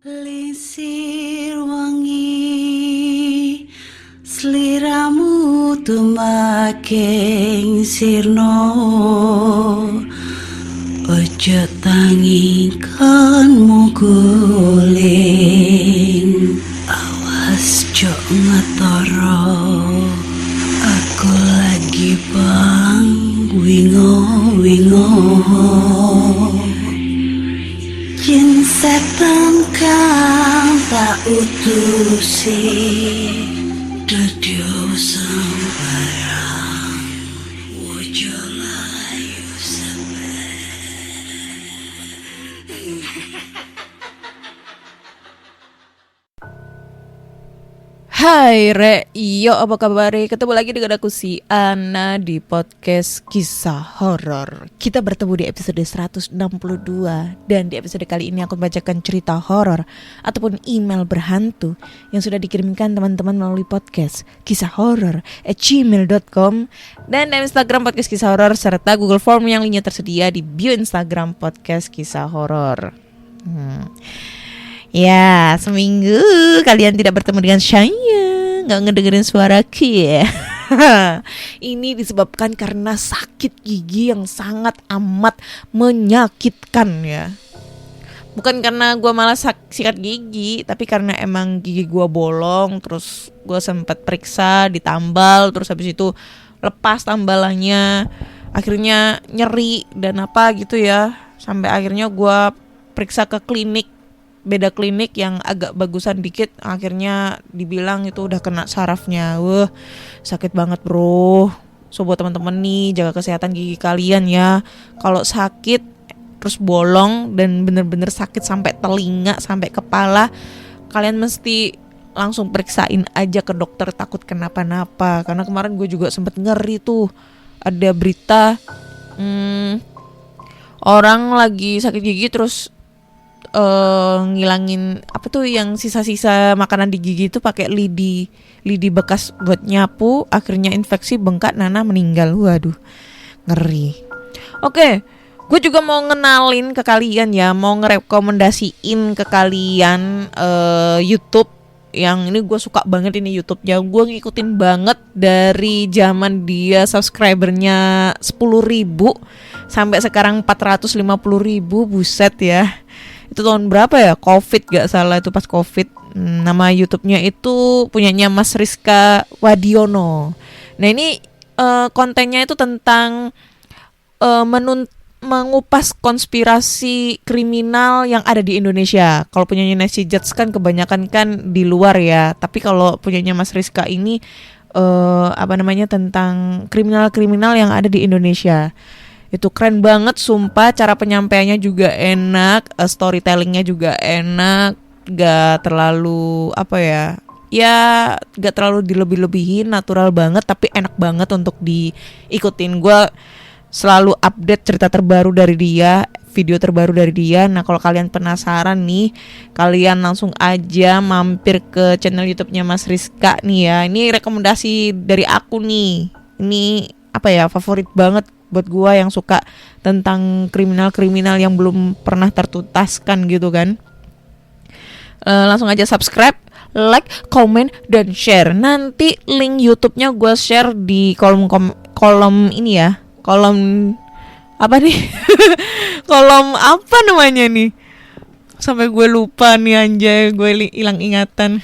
Lisir wangi sliramu tumaking sirno, ojo tangi kanmu guling, awas jok ngetoro, aku lagi bang wingo jin setan kang tak utusi dadyo sembarang wojo layu sampai. Hai Re, iyo apa kabar? Ketemu lagi dengan aku si Ana di podcast kisah horor. Kita bertemu di episode 162. Dan di episode kali ini aku membacakan cerita horor ataupun email berhantu yang sudah dikirimkan teman-teman melalui podcast kisah horor@gmail.com dan di Instagram podcast kisah horor serta Google Form yang linknya tersedia di bio Instagram podcast kisah horor. Ya, seminggu kalian tidak bertemu dengan saya, gak ngedengerin suaraku ya. Ini disebabkan karena sakit gigi yang sangat amat menyakitkan ya. Bukan karena gue malas sikat gigi, tapi karena emang gigi gue bolong. Terus gue sempat periksa, ditambal, terus habis itu lepas tambalannya. Akhirnya nyeri dan apa gitu ya. Sampai akhirnya gue periksa ke klinik, beda klinik yang agak bagusan dikit. Akhirnya dibilang itu udah kena sarafnya. Wah, sakit banget bro. So buat teman-teman nih, jaga kesehatan gigi kalian ya. Kalau sakit terus bolong dan bener-bener sakit sampai telinga, sampai kepala, kalian mesti langsung periksain aja ke dokter, takut kenapa-napa. Karena kemarin gue juga sempet ngeri tuh, ada berita orang lagi sakit gigi terus ngilangin apa tuh yang sisa-sisa makanan di gigi itu pakai lidi bekas buat nyapu, akhirnya infeksi, bengkak, nanah, meninggal. Waduh, ngeri. Oke, gue juga mau ngenalin ke kalian ya, mau ngerekomendasiin ke kalian YouTube yang ini gue suka banget ini YouTube-nya. Gue ngikutin banget dari zaman dia subscribernya 10.000 sampai sekarang 450.000, buset ya. Itu tahun berapa ya? Covid gak salah, itu pas Covid. Nama YouTube-nya itu punyanya Mas Rizka Wadiono. Nah ini kontennya itu tentang mengupas konspirasi kriminal yang ada di Indonesia. Kalau punyanya Nancy Judge kan kebanyakan kan di luar ya. Tapi kalau punyanya Mas Rizka ini tentang kriminal-kriminal yang ada di Indonesia. Itu keren banget sumpah, cara penyampaiannya juga enak, storytellingnya juga enak, gak terlalu gak terlalu dilebih-lebihin, natural banget tapi enak banget untuk diikutin. Gue selalu update cerita terbaru dari dia, video terbaru dari dia. Nah kalau kalian penasaran nih, kalian langsung aja mampir ke channel YouTube-nya Mas Rizka nih ya. Ini rekomendasi dari aku nih. Ini favorit banget buat gue yang suka tentang kriminal-kriminal yang belum pernah tertuntaskan gitu kan. Langsung aja subscribe, like, comment, dan share. Nanti link YouTube-nya gue share di kolom ini ya. Kolom apa nih? Kolom apa namanya nih? Sampai gue lupa nih anjay, gue hilang ingatan.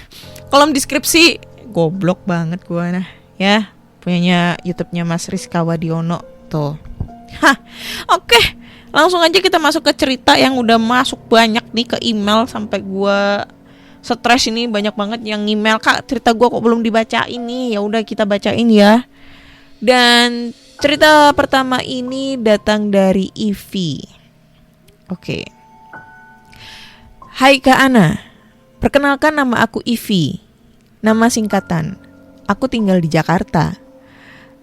Kolom deskripsi. Goblok banget gue nah ya. Punyanya YouTube-nya Mas Rizka Wadiono tuh. Oke. Langsung aja kita masuk ke cerita yang udah masuk banyak nih ke email. Sampai gue stres ini, banyak banget yang email, Kak cerita gue kok belum dibacain nih. Ya udah kita bacain ya. Dan cerita pertama ini datang dari Ivi. Oke. Hai Kak Ana, perkenalkan nama aku Ivi. Nama singkatan. Aku tinggal di Jakarta.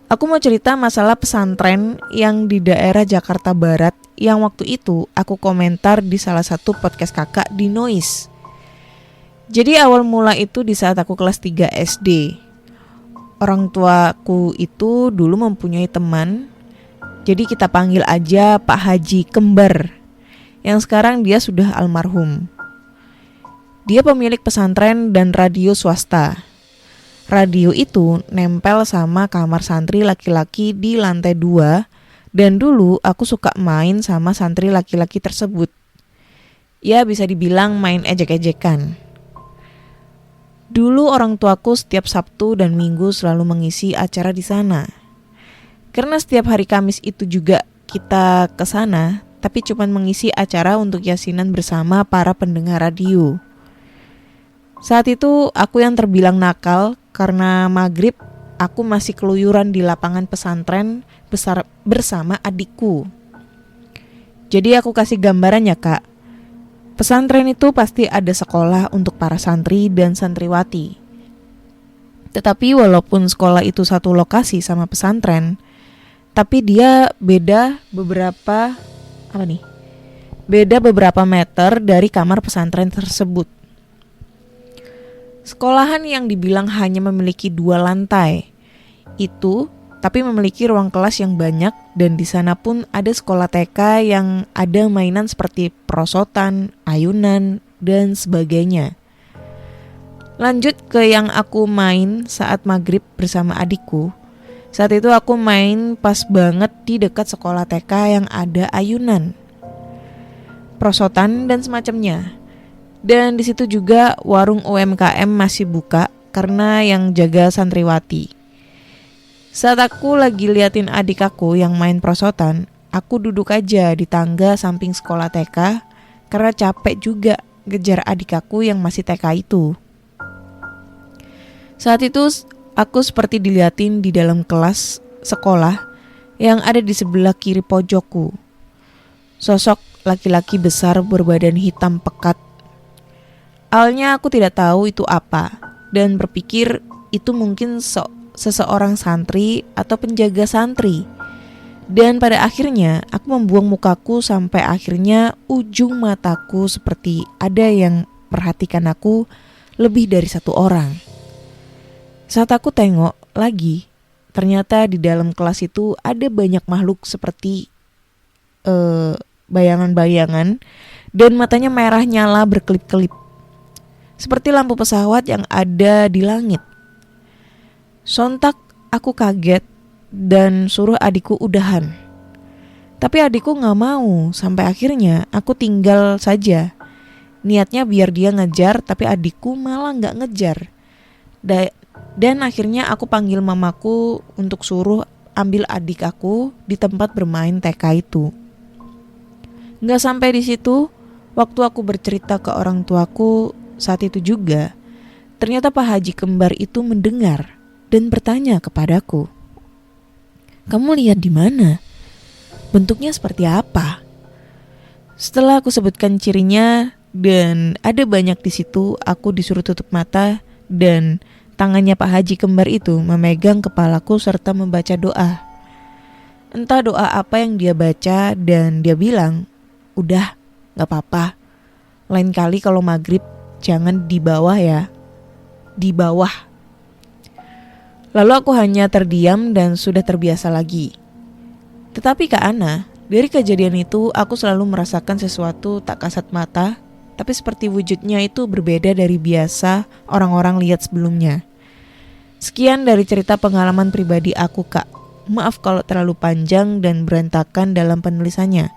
Aku mau cerita masalah pesantren yang di daerah Jakarta Barat yang waktu itu aku komentar di salah satu podcast kakak di Noise. Jadi awal mula itu di saat aku kelas 3 SD. Orang tuaku itu dulu mempunyai teman, jadi kita panggil aja Pak Haji Kembar, yang sekarang dia sudah almarhum. Dia pemilik pesantren dan radio swasta. Radio itu nempel sama kamar santri laki-laki di lantai 2, dan dulu aku suka main sama santri laki-laki tersebut. Ya bisa dibilang main ejek-ejekan. Dulu orang tuaku setiap Sabtu dan Minggu selalu mengisi acara di sana. Karena setiap hari Kamis itu juga kita ke sana, tapi cuma mengisi acara untuk yasinan bersama para pendengar radio. Saat itu aku yang terbilang nakal karena maghrib aku masih keluyuran di lapangan pesantren bersama adikku. Jadi aku kasih gambarannya, Kak. Pesantren itu pasti ada sekolah untuk para santri dan santriwati. Tetapi walaupun sekolah itu satu lokasi sama pesantren, tapi dia beda beberapa meter dari kamar pesantren tersebut. Sekolahan yang dibilang hanya memiliki 2 lantai itu, tapi memiliki ruang kelas yang banyak, dan di sana pun ada sekolah TK yang ada mainan seperti perosotan, ayunan, dan sebagainya. Lanjut ke yang aku main saat maghrib bersama adikku. Saat itu aku main pas banget di dekat sekolah TK yang ada ayunan, perosotan, dan semacamnya. Dan di situ juga warung UMKM masih buka karena yang jaga santriwati. Saat aku lagi liatin adik aku yang main perosotan, aku duduk aja di tangga samping sekolah TK karena capek juga ngejar adik aku yang masih TK itu. Saat itu aku seperti diliatin di dalam kelas sekolah yang ada di sebelah kiri pojokku. Sosok laki-laki besar berbadan hitam pekat. Awalnya aku tidak tahu itu apa dan berpikir itu mungkin seseorang santri atau penjaga santri. Dan pada akhirnya aku membuang mukaku sampai akhirnya ujung mataku seperti ada yang perhatikan aku lebih dari 1 orang. Saat aku tengok lagi, ternyata di dalam kelas itu ada banyak makhluk seperti bayangan-bayangan, dan matanya merah nyala berkelip-kelip seperti lampu pesawat yang ada di langit. Sontak aku kaget dan suruh adikku udahan. Tapi adikku gak mau, sampai akhirnya aku tinggal saja. Niatnya biar dia ngejar, tapi adikku malah gak ngejar. Dan akhirnya aku panggil mamaku untuk suruh ambil adik aku di tempat bermain TK itu. Gak sampai di situ, waktu aku bercerita ke orang tuaku saat itu juga, ternyata Pak Haji kembar itu mendengar dan bertanya kepadaku, "Kamu lihat di mana? Bentuknya seperti apa?" Setelah aku sebutkan cirinya dan ada banyak di situ, aku disuruh tutup mata dan tangannya Pak Haji kembar itu memegang kepalaku serta membaca doa. Entah doa apa yang dia baca, dan dia bilang, "Udah, gak apa-apa. Lain kali kalau maghrib jangan di bawah ya. Di bawah." Lalu aku hanya terdiam dan sudah terbiasa lagi. Tetapi Kak Ana, dari kejadian itu aku selalu merasakan sesuatu tak kasat mata, tapi seperti wujudnya itu berbeda dari biasa orang-orang lihat sebelumnya. Sekian dari cerita pengalaman pribadi aku, Kak. Maaf kalau terlalu panjang dan berantakan dalam penulisannya.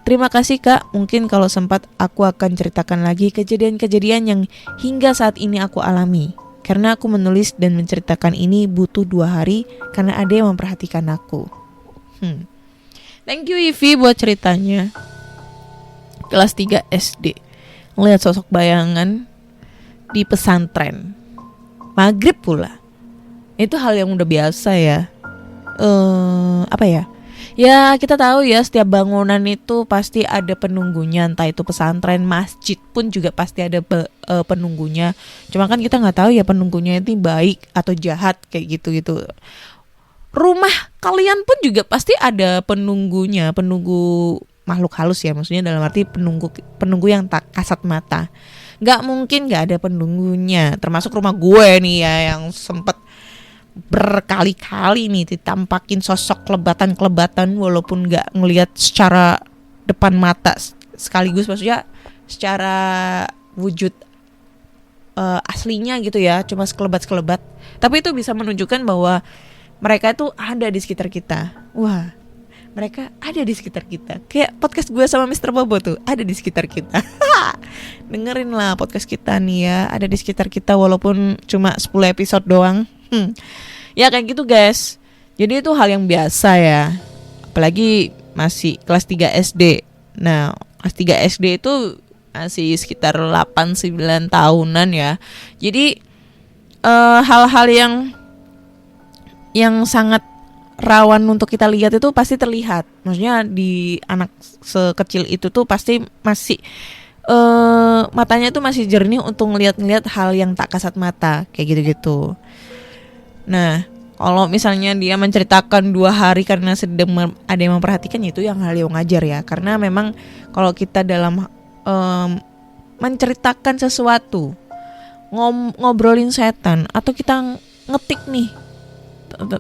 Terima kasih, Kak. Mungkin kalau sempat aku akan ceritakan lagi kejadian-kejadian yang hingga saat ini aku alami. Karena aku menulis dan menceritakan ini butuh 2 hari karena ada yang memperhatikan aku. Thank you Ivi buat ceritanya. Kelas 3 SD. Ngeliat sosok bayangan di pesantren. Maghrib pula. Itu hal yang udah biasa ya. Ya kita tahu ya, setiap bangunan itu pasti ada penunggunya. Entah itu pesantren, masjid pun juga pasti ada penunggunya. Cuma kan kita gak tahu ya penunggunya itu baik atau jahat kayak gitu-gitu. Rumah kalian pun juga pasti ada penunggunya. Penunggu makhluk halus ya, maksudnya dalam arti penunggu yang tak kasat mata. Gak mungkin gak ada penunggunya. Termasuk rumah gue nih ya, yang sempet berkali-kali nih ditampakin sosok kelebatan-kelebatan walaupun gak ngelihat secara depan mata sekaligus, maksudnya secara wujud aslinya gitu ya, cuma sekelebat-sekelebat. Tapi itu bisa menunjukkan bahwa mereka tuh ada di sekitar kita. Wah, mereka ada di sekitar kita. Kayak podcast gue sama Mr. Bobo tuh ada di sekitar kita. Dengerin lah podcast kita nih ya, ada di sekitar kita walaupun cuma 10 episode doang. Ya kayak gitu guys. Jadi itu hal yang biasa ya. Apalagi masih kelas 3 SD. Nah, kelas 3 SD itu masih sekitar 8-9 tahunan ya. Jadi hal-hal yang sangat rawan untuk kita lihat itu pasti terlihat. Maksudnya di anak sekecil itu tuh pasti masih matanya tuh masih jernih untuk ngelihat hal yang tak kasat mata kayak gitu-gitu. Nah, kalau misalnya dia menceritakan 2 hari karena sedang ada yang memperhatikan, itu yang hal yang wajar ya. Karena memang kalau kita dalam menceritakan sesuatu, ngobrolin setan, atau kita ngetik nih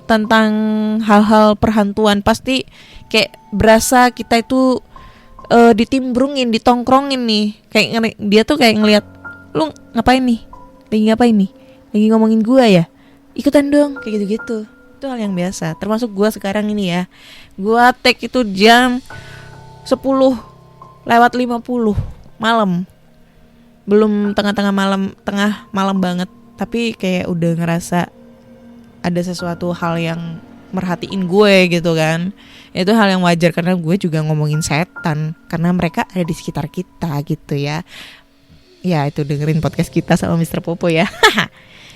tentang hal-hal perhantuan, pasti kayak berasa kita itu ditimbrungin, ditongkrongin nih. Kayak dia tuh kayak ngelihat, lu ngapain nih? Lagi ngapain nih? Lagi ngomongin gua ya? Ikutan dong, kayak gitu-gitu. Itu hal yang biasa. Termasuk gua sekarang ini ya. Gua take itu jam 10:50 malam. Belum tengah malam banget, tapi kayak udah ngerasa ada sesuatu hal yang merhatiin gue gitu kan. Itu hal yang wajar karena gue juga ngomongin setan, karena mereka ada di sekitar kita gitu ya. Ya itu dengerin podcast kita sama Mr. Popo ya.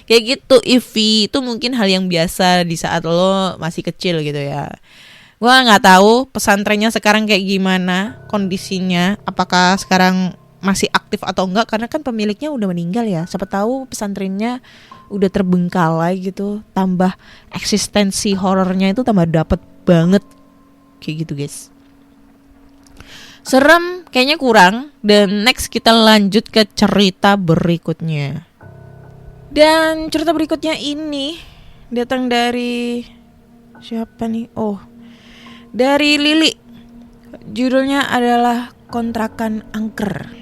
Kayak gitu Ivi, itu mungkin hal yang biasa di saat lo masih kecil gitu ya. Gue gak tahu pesantrennya sekarang kayak gimana kondisinya, apakah sekarang masih aktif atau enggak, karena kan pemiliknya udah meninggal ya. Siapa tahu pesantrennya udah terbengkalai gitu, tambah eksistensi horornya itu tambah dapet banget. Kayak gitu guys. Serem kayaknya kurang. Dan next kita lanjut ke cerita berikutnya. Dan cerita berikutnya ini datang dari siapa nih? Oh, dari Lili. Judulnya adalah Kontrakan Angker.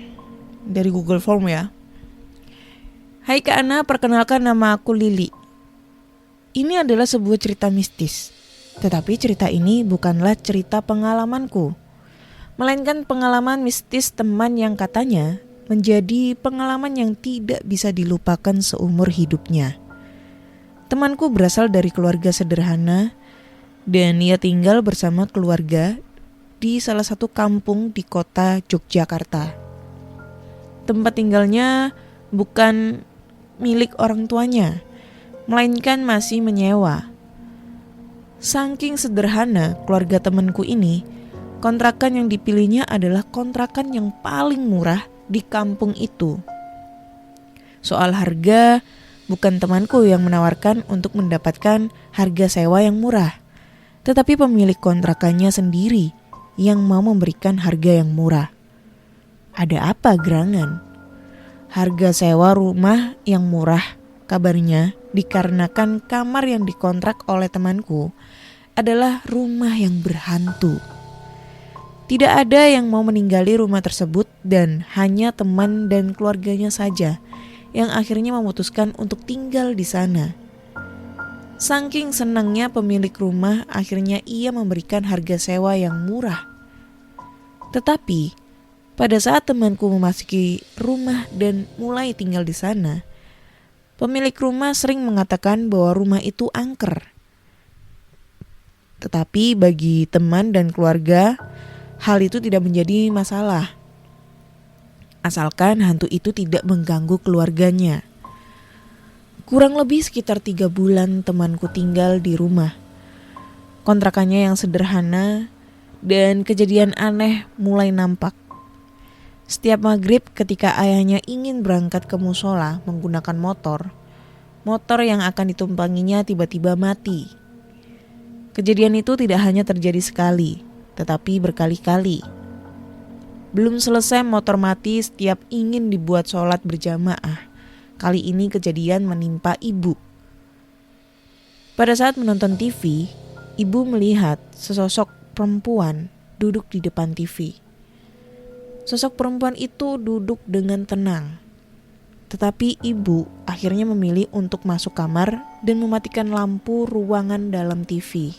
Dari Google Form ya. Hai Kak Ana, perkenalkan nama aku Lili. Ini adalah sebuah cerita mistis. Tetapi cerita ini bukanlah cerita pengalamanku, melainkan pengalaman mistis teman yang katanya menjadi pengalaman yang tidak bisa dilupakan seumur hidupnya. Temanku berasal dari keluarga sederhana dan ia tinggal bersama keluarga di salah satu kampung di kota Yogyakarta. Tempat tinggalnya bukan milik orang tuanya, melainkan masih menyewa. Saking sederhana keluarga temanku ini, kontrakan yang dipilihnya adalah kontrakan yang paling murah di kampung itu. Soal harga, bukan temanku yang menawarkan untuk mendapatkan harga sewa yang murah, tetapi pemilik kontrakannya sendiri yang mau memberikan harga yang murah. Ada apa gerangan? Harga sewa rumah yang murah kabarnya dikarenakan kamar yang dikontrak oleh temanku adalah rumah yang berhantu. Tidak ada yang mau meninggali rumah tersebut dan hanya teman dan keluarganya saja yang akhirnya memutuskan untuk tinggal di sana. Saking senangnya pemilik rumah, akhirnya ia memberikan harga sewa yang murah. Tetapi pada saat temanku memasuki rumah dan mulai tinggal di sana, pemilik rumah sering mengatakan bahwa rumah itu angker. Tetapi bagi teman dan keluarga, hal itu tidak menjadi masalah, asalkan hantu itu tidak mengganggu keluarganya. Kurang lebih sekitar 3 bulan temanku tinggal di rumah. Kontrakannya yang sederhana dan kejadian aneh mulai nampak. Setiap maghrib ketika ayahnya ingin berangkat ke musola menggunakan motor yang akan ditumpanginya tiba-tiba mati. Kejadian itu tidak hanya terjadi sekali, tetapi berkali-kali. Belum selesai motor mati setiap ingin dibuat sholat berjamaah. Kali ini kejadian menimpa ibu. Pada saat menonton TV, ibu melihat sesosok perempuan duduk di depan TV. Sosok perempuan itu duduk dengan tenang. Tetapi ibu akhirnya memilih untuk masuk kamar dan mematikan lampu ruangan dalam TV.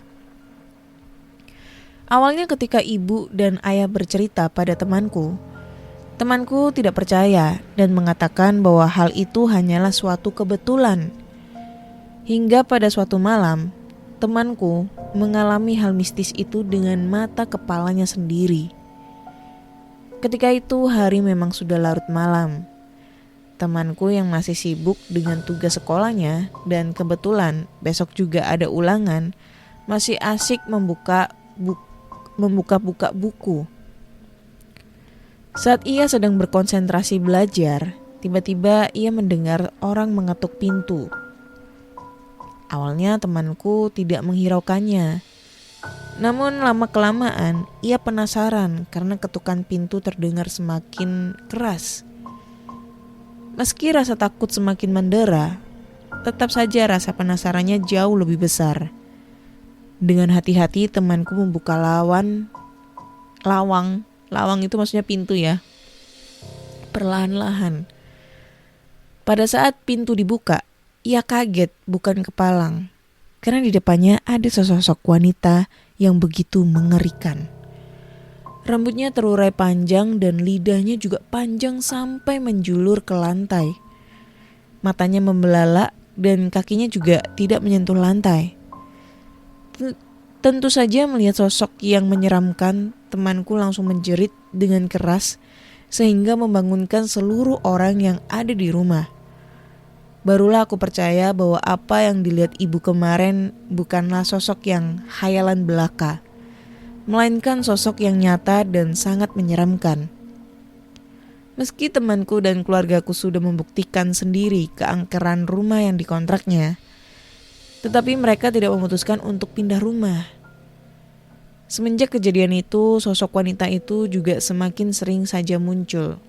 Awalnya ketika ibu dan ayah bercerita pada temanku tidak percaya dan mengatakan bahwa hal itu hanyalah suatu kebetulan. Hingga pada suatu malam, temanku mengalami hal mistis itu dengan mata kepalanya sendiri. Ketika itu hari memang sudah larut malam. Temanku yang masih sibuk dengan tugas sekolahnya dan kebetulan besok juga ada ulangan, masih asik membuka-buka buku. Saat ia sedang berkonsentrasi belajar, tiba-tiba ia mendengar orang mengetuk pintu. Awalnya temanku tidak menghiraukannya. Namun lama-kelamaan ia penasaran karena ketukan pintu terdengar semakin keras. Meski rasa takut semakin mendera, tetap saja rasa penasarannya jauh lebih besar. Dengan hati-hati temanku membuka lawang itu maksudnya pintu ya. Perlahan-lahan. Pada saat pintu dibuka, ia kaget bukan kepalang. Karena di depannya ada sesosok wanita yang begitu mengerikan. Rambutnya terurai panjang dan lidahnya juga panjang sampai menjulur ke lantai. Matanya membelalak dan kakinya juga tidak menyentuh lantai. Tentu saja melihat sosok yang menyeramkan, temanku langsung menjerit dengan keras sehingga membangunkan seluruh orang yang ada di rumah. Barulah aku percaya bahwa apa yang dilihat ibu kemarin bukanlah sosok yang khayalan belaka, melainkan sosok yang nyata dan sangat menyeramkan. Meski temanku dan keluargaku sudah membuktikan sendiri keangkeran rumah yang dikontraknya, tetapi mereka tidak memutuskan untuk pindah rumah. Semenjak kejadian itu, sosok wanita itu juga semakin sering saja muncul.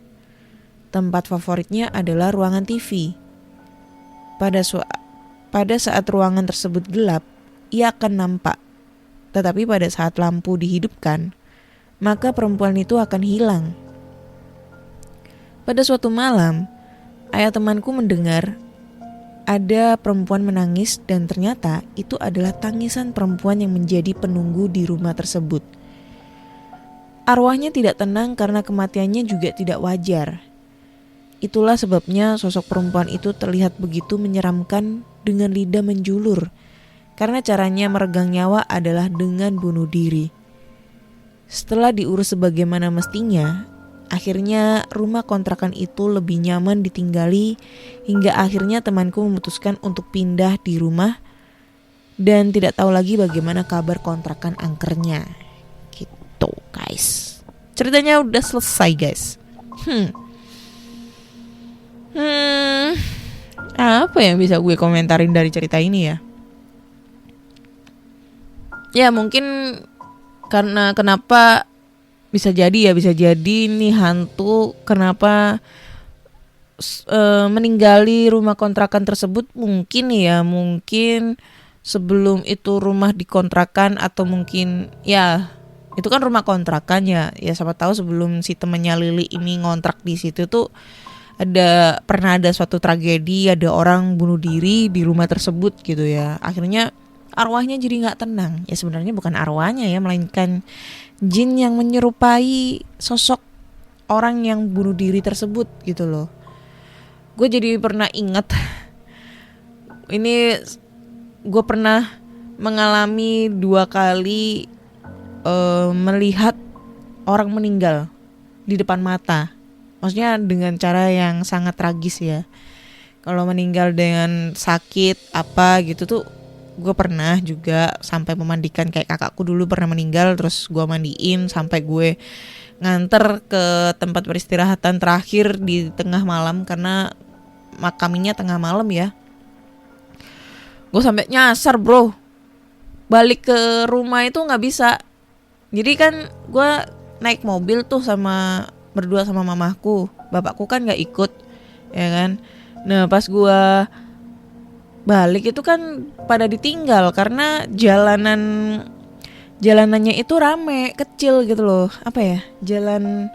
Tempat favoritnya adalah ruangan TV. Pada saat ruangan tersebut gelap, ia akan nampak. Tetapi pada saat lampu dihidupkan, maka perempuan itu akan hilang. Pada suatu malam, ayah temanku mendengar ada perempuan menangis dan ternyata itu adalah tangisan perempuan yang menjadi penunggu di rumah tersebut. Arwahnya tidak tenang karena kematiannya juga tidak wajar. Itulah sebabnya sosok perempuan itu terlihat begitu menyeramkan dengan lidah menjulur, karena caranya meregang nyawa adalah dengan bunuh diri. Setelah diurus sebagaimana mestinya, akhirnya rumah kontrakan itu lebih nyaman ditinggali hingga akhirnya temanku memutuskan untuk pindah di rumah dan tidak tahu lagi bagaimana kabar kontrakan angkernya. Gitu guys. Ceritanya udah selesai guys. Apa yang bisa gue komentarin dari cerita ini ya? Ya mungkin karena kenapa bisa jadi nih hantu kenapa meninggali rumah kontrakan tersebut mungkin sebelum itu rumah dikontrakan atau mungkin ya itu kan rumah kontrakan ya siapa tahu sebelum si temennya Lili ini ngontrak di situ tuh pernah ada suatu tragedi, ada orang bunuh diri di rumah tersebut gitu ya. Akhirnya arwahnya jadi nggak tenang. Ya sebenarnya bukan arwahnya ya, melainkan jin yang menyerupai sosok orang yang bunuh diri tersebut gitu loh. Gue jadi pernah ingat ini gue pernah mengalami 2 kali melihat orang meninggal di depan mata. Maksudnya dengan cara yang sangat tragis ya. Kalau meninggal dengan sakit apa gitu tuh gue pernah juga sampai memandikan, kayak kakakku dulu pernah meninggal terus gue mandiin sampai gue nganter ke tempat peristirahatan terakhir di tengah malam karena makaminya tengah malam ya. Gue sampai nyasar bro, balik ke rumah itu nggak bisa. Jadi kan gue naik mobil tuh berdua sama mamaku, bapakku kan nggak ikut ya kan. Nah pas gue balik itu kan pada ditinggal karena jalanannya itu rame, kecil gitu loh. Apa ya? Jalan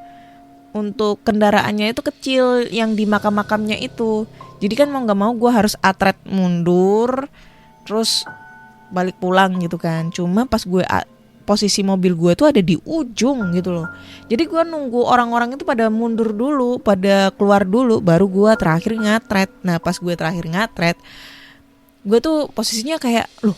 untuk kendaraannya itu kecil yang di makam-makamnya itu. Jadi kan mau nggak mau gue harus atret mundur, terus balik pulang gitu kan. Cuma pas gue posisi mobil gue tuh ada di ujung gitu loh. Jadi gue nunggu orang-orang itu pada mundur dulu, pada keluar dulu, baru gue terakhir ngatret. Nah pas gue terakhir ngatret, gue tuh posisinya kayak, loh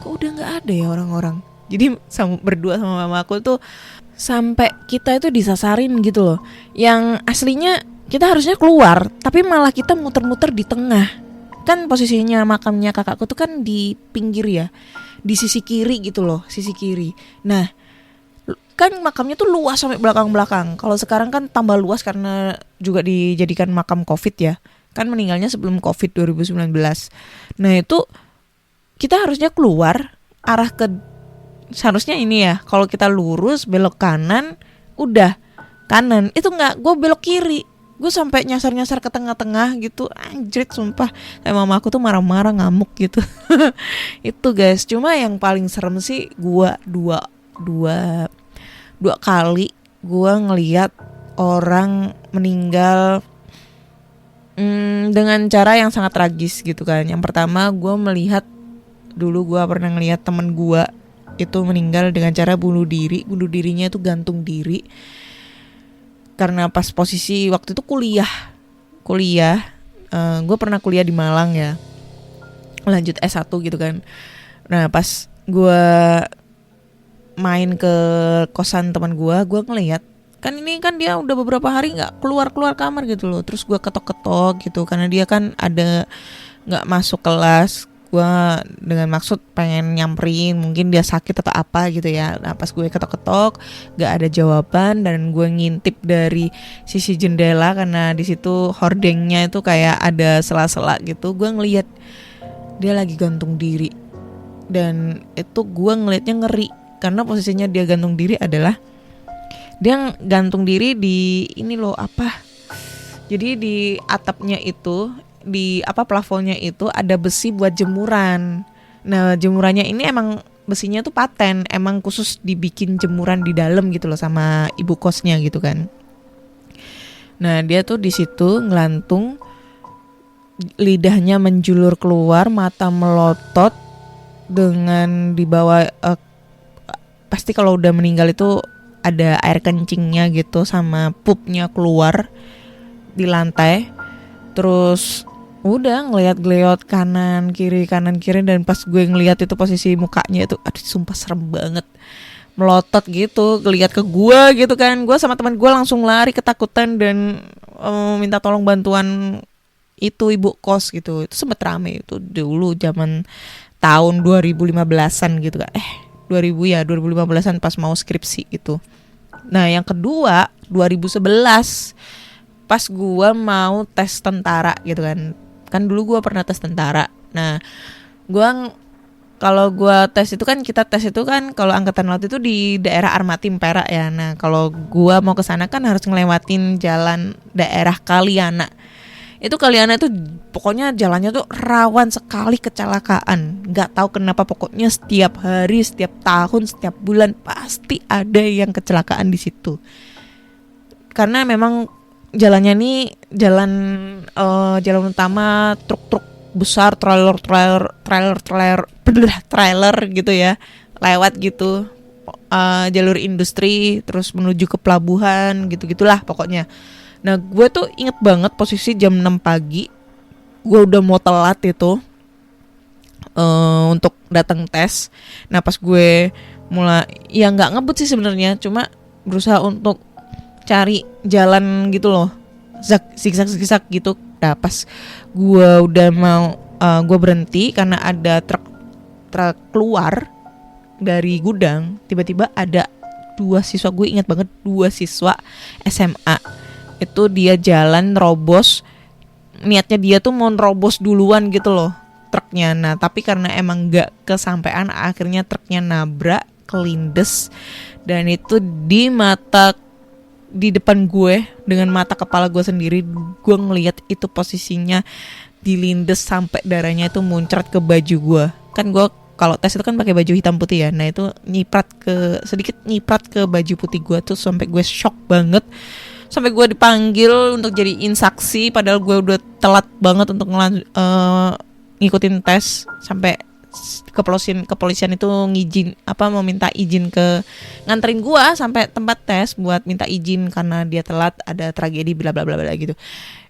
kok udah nggak ada ya orang-orang. Jadi berdua sama mama aku tuh sampai kita itu disasarin gitu loh. Yang aslinya kita harusnya keluar, tapi malah kita muter-muter di tengah. Kan posisinya makamnya kakakku tuh kan di pinggir ya, di sisi kiri gitu loh, sisi kiri. Nah kan makamnya tuh luas sampai belakang-belakang. Kalau sekarang kan tambah luas karena juga dijadikan makam COVID ya. Kan meninggalnya sebelum COVID 2019. Nah itu kita harusnya keluar arah ke, seharusnya ini ya, kalau kita lurus belok kanan udah kanan. Itu enggak, gue belok kiri. Gue sampai nyasar-nyasar ke tengah-tengah gitu. Anjrit sumpah. Kayak mama aku tuh marah-marah ngamuk gitu. Itu guys. Cuma yang paling serem sih gue dua kali gue ngelihat orang meninggal dengan cara yang sangat tragis gitu kan. Yang pertama gue melihat, dulu gue pernah ngelihat temen gue itu meninggal dengan cara bunuh diri. Bunuh dirinya itu gantung diri. Karena pas posisi waktu itu kuliah, gue pernah kuliah di Malang ya, lanjut S1 gitu kan. Nah pas gue main ke kosan teman gue ngelihat, kan ini kan dia udah beberapa hari nggak keluar kamar gitu loh. Terus gue ketok-ketok gitu, karena dia kan ada nggak masuk kelas. Gue dengan maksud pengen nyamperin, mungkin dia sakit atau apa gitu ya. Nah pas gue ketok-ketok gak ada jawaban, dan gue ngintip dari sisi jendela karena di situ hordengnya itu kayak ada sela-sela gitu. Gue ngelihat dia lagi gantung diri, dan itu gue ngelihatnya ngeri karena posisinya dia gantung diri adalah dia gantung diri di ini loh apa, jadi di atapnya itu, di plafonnya itu ada besi buat jemuran. Nah jemurannya ini emang besinya tuh paten, emang khusus dibikin jemuran di dalam gitu loh sama ibu kosnya gitu kan. Nah dia tuh di situ ngelantung, lidahnya menjulur keluar, mata melotot, dengan di bawah pasti kalau udah meninggal itu ada air kencingnya gitu sama pupnya keluar di lantai. Terus udah ngeliat kanan kiri, dan pas gue ngeliat itu posisi mukanya itu, aduh sumpah serem banget, melotot gitu, ngeliat ke gue gitu kan. Gue sama teman gue langsung lari ketakutan dan minta tolong bantuan itu ibu kos gitu. Itu sempet rame itu dulu zaman tahun 2015-an gitu kan. 2015-an pas mau skripsi gitu. Nah yang kedua 2011 pas gue mau tes tentara gitu kan. Kan dulu gue pernah tes tentara. Nah, kalau gue tes itu kan, kita tes itu kan kalau angkatan laut itu di daerah Armatim Perak ya. Nah, kalau gue mau ke sana kan harus ngelewatin jalan daerah Kaliana. Itu Kaliana itu pokoknya jalannya tuh rawan sekali kecelakaan. Nggak tahu kenapa, pokoknya setiap hari, setiap tahun, setiap bulan pasti ada yang kecelakaan di situ. Karena memang jalannya nih jalan utama, truk-truk besar, trailer gitu ya, lewat gitu, jalur industri terus menuju ke pelabuhan gitu-gitulah pokoknya. Nah gue tuh inget banget posisi jam 6 pagi, gue udah mau telat itu untuk datang tes. Nah pas gue mulai, ya nggak ngebut sih sebenarnya, cuma berusaha untuk cari jalan gitu loh, zigzag gitu. Nah pas gue udah mau gue berhenti karena ada truk keluar dari gudang, tiba-tiba ada 2 siswa, gue ingat banget, 2 siswa SMA itu dia jalan robos, niatnya dia tuh mau nerobos duluan gitu loh truknya. Nah tapi karena emang gak kesampean, akhirnya truknya nabrak, kelindes, dan itu di depan gue, dengan mata kepala gue sendiri, gue ngelihat itu posisinya dilindes sampai darahnya itu muncrat ke baju gue. Kan gue kalau tes itu kan pakai baju hitam putih ya. Nah itu sedikit nyiprat ke baju putih gue tuh sampai gue shock banget. sampai gue dipanggil untuk jadiin saksi, padahal gue udah telat banget untuk ngikutin tes. Sampai kepolisian itu mau minta izin ke nganterin gue sampai tempat tes buat minta izin karena dia telat, ada tragedi bla bla bla bla gitu.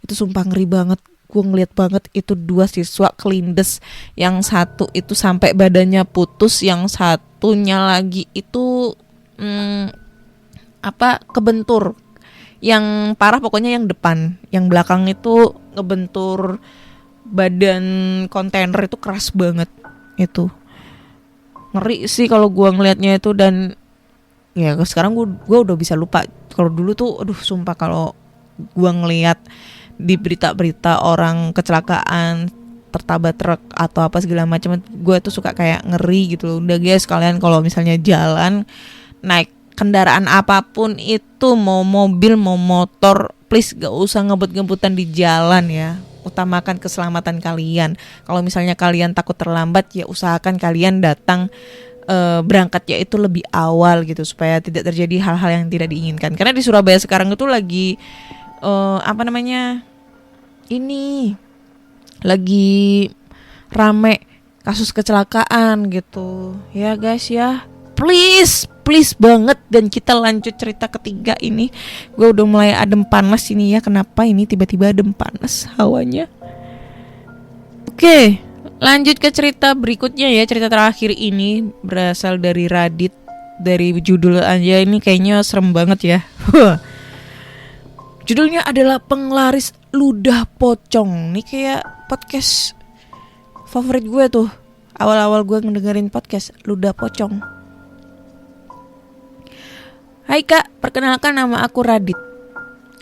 Itu sumpah ngeri banget. Gue ngeliat banget itu 2 siswa kelindes, yang satu itu sampai badannya putus, yang satunya lagi itu kebentur. Yang parah pokoknya yang depan, yang belakang itu ngebentur badan kontainer, itu keras banget. Itu ngeri sih kalau gue ngelihatnya itu. Dan ya sekarang gue udah bisa lupa. Kalau dulu tuh aduh sumpah, kalau gue ngelihat di berita-berita orang kecelakaan tertabrak truk atau apa segala macam, gue tuh suka kayak ngeri gitu loh. Udah guys, kalian kalau misalnya jalan naik kendaraan apapun itu, mau mobil mau motor, please gak usah ngebut-ngebutan di jalan ya. Utamakan keselamatan kalian. Kalau misalnya kalian takut terlambat, ya usahakan kalian datang berangkatnya itu lebih awal gitu, supaya tidak terjadi hal-hal yang tidak diinginkan. Karena di Surabaya sekarang itu lagi ini lagi rame kasus kecelakaan gitu ya guys ya. Please banget. Dan kita lanjut cerita ketiga ini. Gue udah mulai adem panas ini ya. Kenapa ini tiba-tiba adem panas hawanya? Oke, lanjut ke cerita berikutnya ya. Cerita terakhir ini berasal dari Reddit. Dari judul aja ini kayaknya serem banget ya. Judulnya adalah Penglaris Ludah Pocong. Ini kayak podcast favorit gue tuh. Awal-awal gue ngedengerin podcast Ludah Pocong. Hai Kak, perkenalkan nama aku Radit.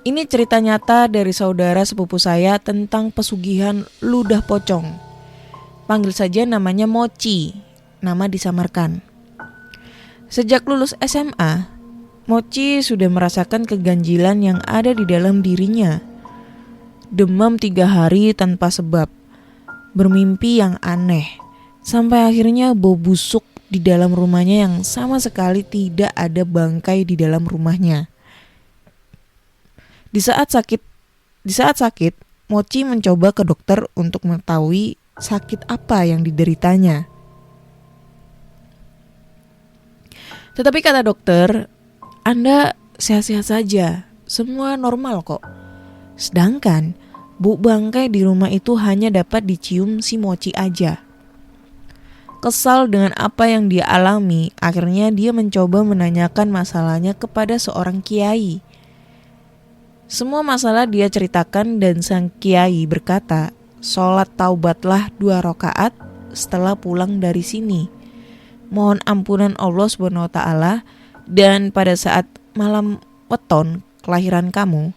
Ini cerita nyata dari saudara sepupu saya tentang pesugihan ludah pocong. Panggil saja namanya Mochi, nama disamarkan. Sejak lulus SMA, Mochi sudah merasakan keganjilan yang ada di dalam dirinya. Demam 3 hari tanpa sebab, bermimpi yang aneh, sampai akhirnya bau busuk di dalam rumahnya yang sama sekali tidak ada bangkai di dalam rumahnya. Di saat sakit, Mochi mencoba ke dokter untuk mengetahui sakit apa yang dideritanya. Tetapi kata dokter, Anda sehat-sehat saja, semua normal kok. Sedangkan bau bangkai di rumah itu hanya dapat dicium si Mochi aja. Kesal dengan apa yang dia alami, akhirnya dia mencoba menanyakan masalahnya kepada seorang kiai. Semua masalah dia ceritakan dan sang kiai berkata, sholat taubatlah 2 rakaat setelah pulang dari sini. Mohon ampunan Allah SWT, dan pada saat malam weton kelahiran kamu,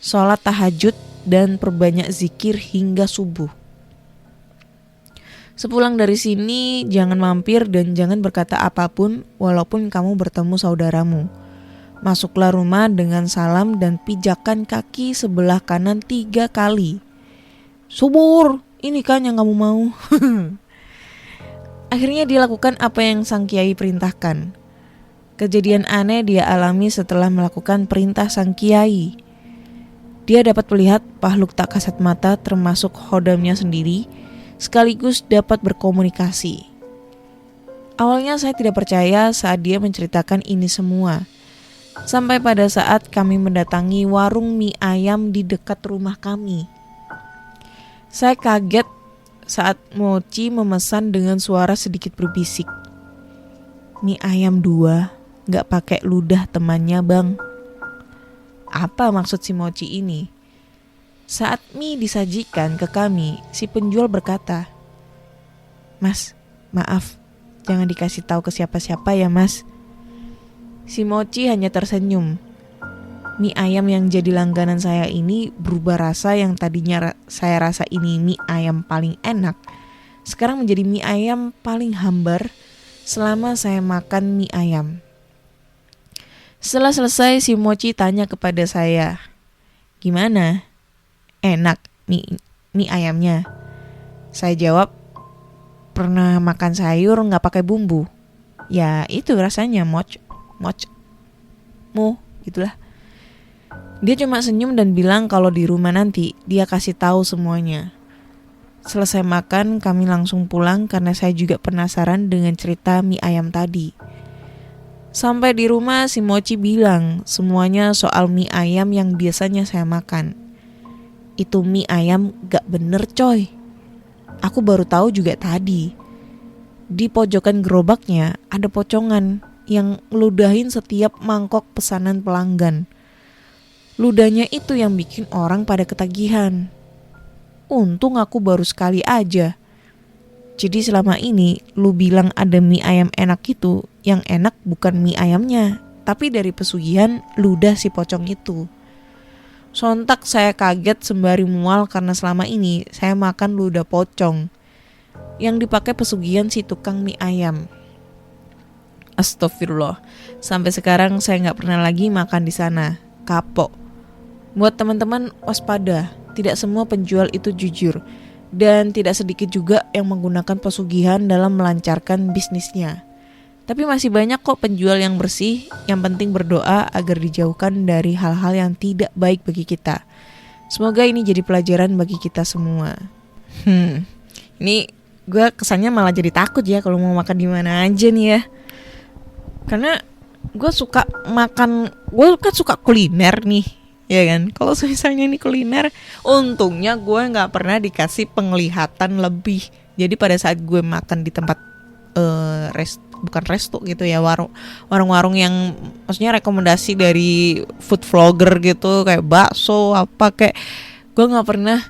sholat tahajud dan perbanyak zikir hingga subuh. Sepulang dari sini, jangan mampir dan jangan berkata apapun walaupun kamu bertemu saudaramu. Masuklah rumah dengan salam dan pijakan kaki sebelah kanan 3 kali. Subur, ini kan yang kamu mau. Akhirnya dia lakukan apa yang sang kiai perintahkan. Kejadian aneh dia alami setelah melakukan perintah sang kiai. Dia dapat melihat makhluk tak kasat mata termasuk khodamnya sendiri, sekaligus dapat berkomunikasi. Awalnya saya tidak percaya saat dia menceritakan ini semua. Sampai pada saat kami mendatangi warung mie ayam di dekat rumah kami. Saya kaget saat Mochi memesan dengan suara sedikit berbisik. Mie ayam 2, gak pakai ludah temannya bang. Apa maksud si Mochi ini? Saat mie disajikan ke kami, si penjual berkata, Mas, maaf, jangan dikasih tahu ke siapa-siapa ya mas. Si Mochi hanya tersenyum. Mie ayam yang jadi langganan saya ini berubah rasa. Yang tadinya saya rasa ini mie ayam paling enak, sekarang menjadi mie ayam paling hambar selama saya makan mie ayam. Setelah selesai, si Mochi tanya kepada saya, gimana? Enak mie ayamnya? Saya jawab, pernah makan sayur gak pakai bumbu? Ya itu rasanya moch, gitulah. Dia cuma senyum dan bilang kalau di rumah nanti dia kasih tahu semuanya. Selesai makan, kami langsung pulang karena saya juga penasaran dengan cerita mie ayam tadi. Sampai di rumah si Mochi bilang semuanya soal mie ayam yang biasanya saya makan. Itu mie ayam gak bener coy. Aku baru tahu juga tadi. Di pojokan gerobaknya ada pocongan yang ludahin setiap mangkok pesanan pelanggan. Ludahnya itu yang bikin orang pada ketagihan. Untung aku baru sekali aja. Jadi selama ini lu bilang ada mie ayam enak itu, yang enak bukan mie ayamnya, tapi dari pesugihan ludah si pocong itu. Sontak saya kaget sembari mual karena selama ini saya makan ludah pocong yang dipakai pesugihan si tukang mie ayam. Astagfirullah, sampai sekarang saya nggak pernah lagi makan di sana. Kapok. Buat teman-teman waspada, tidak semua penjual itu jujur dan tidak sedikit juga yang menggunakan pesugihan dalam melancarkan bisnisnya. Tapi masih banyak kok penjual yang bersih, yang penting berdoa agar dijauhkan dari hal-hal yang tidak baik bagi kita. Semoga ini jadi pelajaran bagi kita semua. Ini gue kesannya malah jadi takut ya kalau mau makan di mana aja nih ya. Karena gue suka makan, gue kan suka kuliner nih. Ya kan, kalau misalnya ini kuliner, untungnya gue nggak pernah dikasih penglihatan lebih. Jadi pada saat gue makan di tempat bukan resto gitu ya, warung-warung yang maksudnya rekomendasi dari food vlogger gitu, kayak bakso apa kayak, gue nggak pernah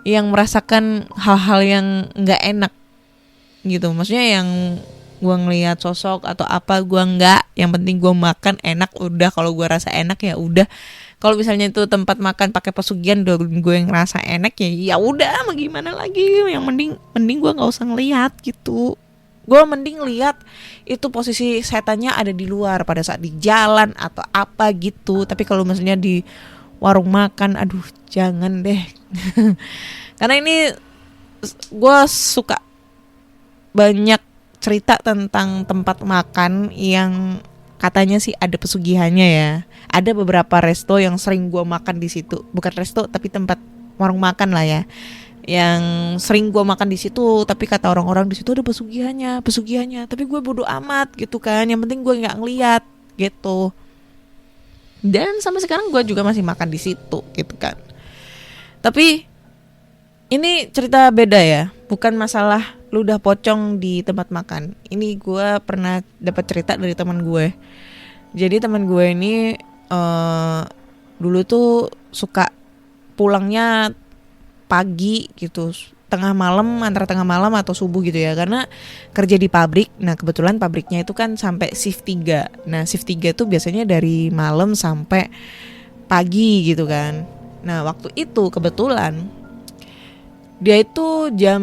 yang merasakan hal-hal yang nggak enak gitu. Maksudnya yang gue ngelihat sosok atau apa, gue nggak. Yang penting gue makan enak udah. Kalau gue rasa enak ya udah. Kalau misalnya itu tempat makan pakai pesugihan gue yang ngerasa enak ya udah, mau gimana lagi. Yang mending gue nggak usah ngelihat gitu. Gue mending lihat itu posisi setannya ada di luar pada saat di jalan atau apa gitu. Tapi kalau misalnya di warung makan, aduh jangan deh. Karena ini gue suka banyak cerita tentang tempat makan yang katanya sih ada pesugihannya ya. Ada beberapa resto yang sering gue makan di situ, bukan resto tapi tempat warung makan lah ya, yang sering gue makan di situ. Tapi kata orang-orang di situ ada pesugihannya. Tapi gue bodo amat gitu kan. Yang penting gue nggak ngeliat gitu. Dan sampai sekarang gue juga masih makan di situ gitu kan. Tapi ini cerita beda ya, bukan masalah ludah pocong di tempat makan. Ini gue pernah dapat cerita dari teman gue. Jadi teman gue ini dulu tuh suka pulangnya pagi gitu, antara tengah malam atau subuh gitu ya, karena kerja di pabrik. Nah kebetulan pabriknya itu kan sampai shift 3. Nah shift 3 tuh biasanya dari malam sampai pagi gitu kan. Nah waktu itu kebetulan dia itu jam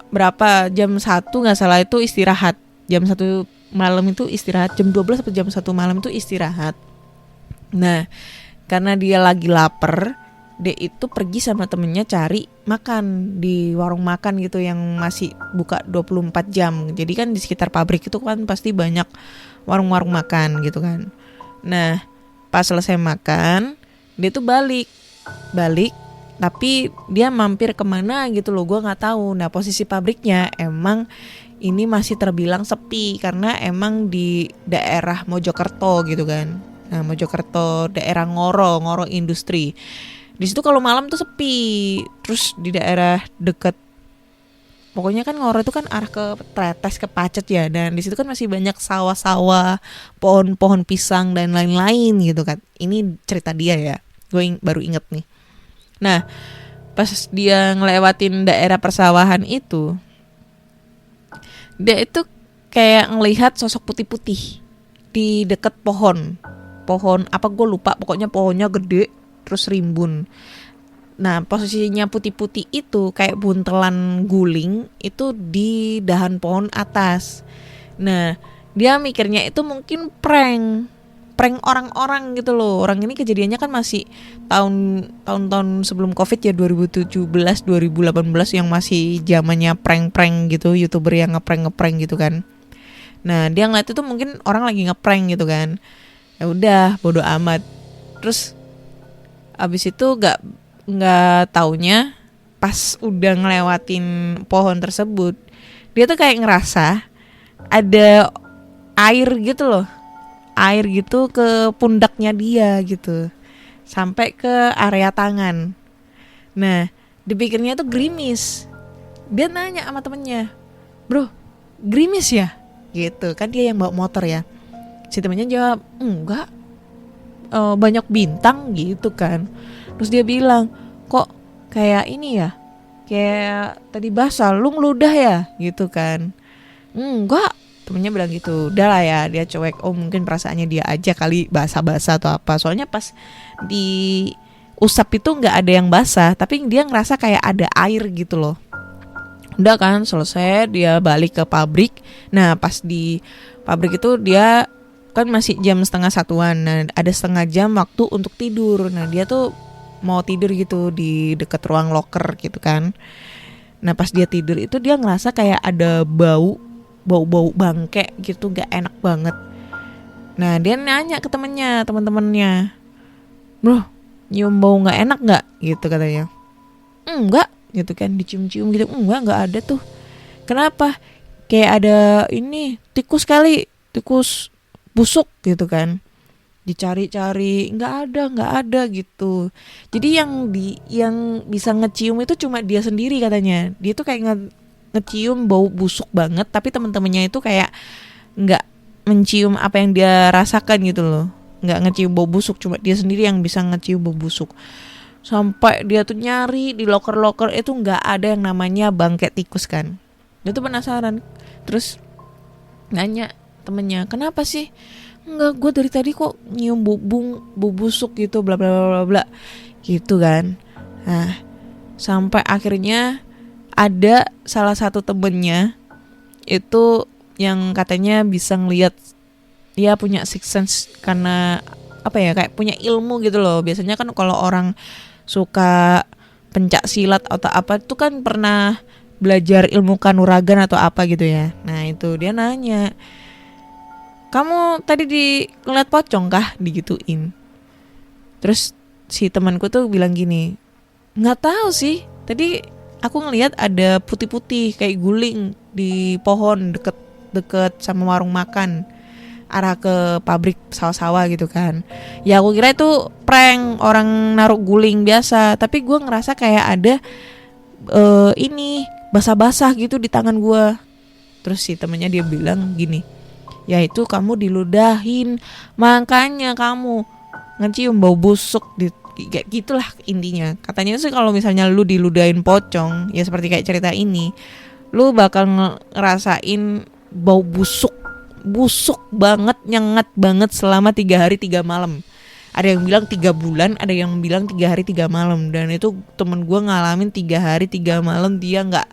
berapa, jam 1 gak salah itu istirahat. Jam 1 malam itu istirahat, jam 12 atau jam 1 malam itu istirahat. Nah karena dia lagi lapar, dia itu pergi sama temennya cari makan di warung makan gitu yang masih buka 24 jam. Jadi kan di sekitar pabrik itu kan pasti banyak warung-warung makan gitu kan. Nah pas selesai makan, dia tuh balik tapi dia mampir kemana gitu loh, gue nggak tahu. Nah posisi pabriknya emang ini masih terbilang sepi karena emang di daerah Mojokerto gitu kan. Nah Mojokerto daerah Ngoro industri. Di situ kalau malam tuh sepi. Terus di daerah deket, pokoknya kan Ngoro itu kan arah ke Tretes, ke Pacet ya. Dan di situ kan masih banyak sawah-sawah, pohon-pohon pisang dan lain-lain gitu kan. Ini cerita dia ya, gue baru inget nih. Nah pas dia ngelewatin daerah persawahan itu, dia itu kayak ngelihat sosok putih-putih di deket pohon apa gue lupa, pokoknya pohonnya gede terus rimbun. Nah posisinya putih-putih itu kayak buntelan guling itu di dahan pohon atas. Nah dia mikirnya itu mungkin prank orang-orang gitu loh. Orang ini kejadiannya kan masih tahun-tahun sebelum Covid ya, 2017, 2018 yang masih zamannya prank-prank gitu, YouTuber yang ngeprank gitu kan. Nah, dia ngeliat itu mungkin orang lagi ngeprank gitu kan. Ya udah, bodo amat. Terus Abis itu nggak taunya pas udah ngelewatin pohon tersebut, dia tuh kayak ngerasa ada air gitu loh, air gitu ke pundaknya dia gitu, sampai ke area tangan. Nah, dipikirnya tuh gerimis. Dia nanya sama temennya, bro, gerimis ya? Gitu, kan dia yang bawa motor ya. Si temennya jawab, enggak, banyak bintang gitu kan. Terus dia bilang, kok kayak ini ya, kayak tadi basah, lu ngeludah ya? Gitu kan. Enggak, temennya bilang gitu. Udah lah ya, dia cuek. Oh mungkin perasaannya dia aja kali basah-basah atau apa. Soalnya pas di usap itu nggak ada yang basah, tapi dia ngerasa kayak ada air gitu loh. Udah kan selesai, dia balik ke pabrik. Nah pas di pabrik itu dia kan masih jam 12:30. Nah ada setengah jam waktu untuk tidur. Nah dia tuh mau tidur gitu di dekat ruang locker gitu kan. Nah pas dia tidur itu dia ngerasa kayak ada bau bangke gitu, gak enak banget. Nah dia nanya ke teman-temannya, bro, nyium bau gak enak gak? Gitu katanya. Enggak gitu kan, dicium-cium gitu. Enggak ada tuh. Kenapa? Kayak ada ini tikus kali, tikus busuk gitu kan. Dicari-cari, nggak ada gitu. Jadi yang bisa ngecium itu cuma dia sendiri katanya. Dia tuh kayak ngecium bau busuk banget, tapi teman-temannya itu kayak nggak mencium apa yang dia rasakan gitu loh. Nggak ngecium bau busuk, cuma dia sendiri yang bisa ngecium bau busuk. Sampai dia tuh nyari di loker-loker itu nggak ada yang namanya bangkai tikus kan. Dia tuh penasaran, terus nanya temennya, kenapa sih? Enggak, gue dari tadi kok nyium bau busuk gitu, bla bla bla bla gitu kan. Nah sampai akhirnya ada salah satu temennya itu yang katanya bisa ngelihat, dia punya sixth sense karena apa ya, kayak punya ilmu gitu loh. Biasanya kan kalau orang suka pencak silat atau apa itu kan pernah belajar ilmu kanuragan atau apa gitu ya. Nah itu dia nanya, kamu tadi ngeliat pocong kah? Digituin. Terus si temanku tuh bilang gini, nggak tahu sih, tadi aku ngeliat ada putih-putih kayak guling di pohon deket sama warung makan, arah ke pabrik sawah-sawah gitu kan. Ya aku kira itu prank, orang naruh guling biasa, tapi gue ngerasa kayak ada ini basah-basah gitu di tangan gue. Terus si temennya dia bilang gini, ya itu kamu diludahin, makanya kamu ngecium bau busuk kayak gitulah intinya. Katanya sih kalau misalnya lu diludahin pocong, ya seperti kayak cerita ini, lu bakal ngerasain bau busuk banget, nyengat banget selama 3 hari 3 malam. Ada yang bilang 3 bulan, ada yang bilang 3 hari 3 malam. Dan itu temen gue ngalamin 3 hari 3 malam, dia gak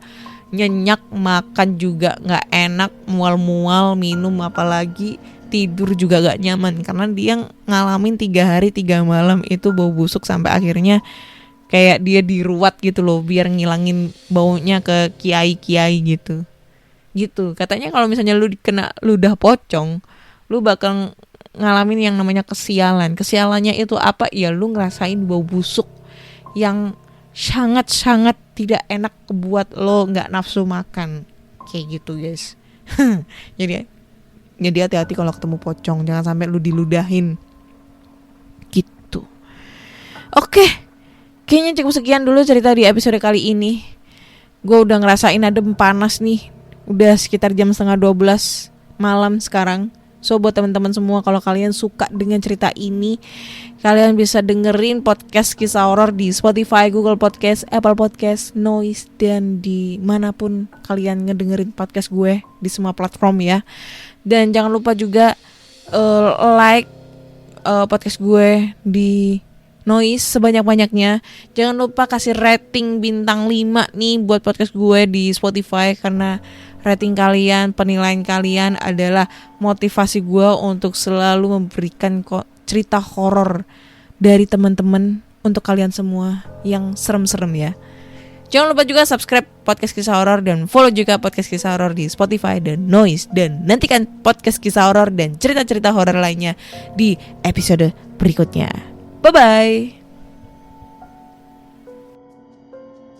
nyenyak, makan juga gak enak, mual-mual, minum apalagi tidur juga gak nyaman. Karena dia ngalamin 3 hari 3 malam itu bau busuk, sampai akhirnya kayak dia diruat gitu loh, biar ngilangin baunya ke kiai-kiai gitu. Katanya kalau misalnya lu kena ludah pocong, lu bakal ngalamin yang namanya kesialan. Kesialannya itu apa? Ya lu ngerasain bau busuk yang sangat-sangat tidak enak, buat lo nggak nafsu makan kayak gitu guys. jadi hati-hati kalau ketemu pocong, jangan sampai lu diludahin gitu. Oke, kayaknya cukup sekian dulu cerita di episode kali ini. Gue udah ngerasain adem panas nih, udah sekitar jam 11:30 malam sekarang. So buat teman-teman semua, kalau kalian suka dengan cerita ini, kalian bisa dengerin podcast Kisah Horor di Spotify, Google Podcast, Apple Podcast, Noise, dan di manapun kalian ngedengerin podcast gue, di semua platform ya. Dan jangan lupa juga like podcast gue di Noise sebanyak-banyaknya. Jangan lupa kasih rating bintang 5 nih buat podcast gue di Spotify, karena rating kalian, penilaian kalian adalah motivasi gue untuk selalu memberikan cerita horor dari teman-teman untuk kalian semua yang serem-serem ya. Jangan lupa juga subscribe podcast Kisah Horor dan follow juga podcast Kisah Horor di Spotify dan Noise. Dan nantikan podcast Kisah Horor dan cerita-cerita horor lainnya di episode berikutnya. Bye-bye.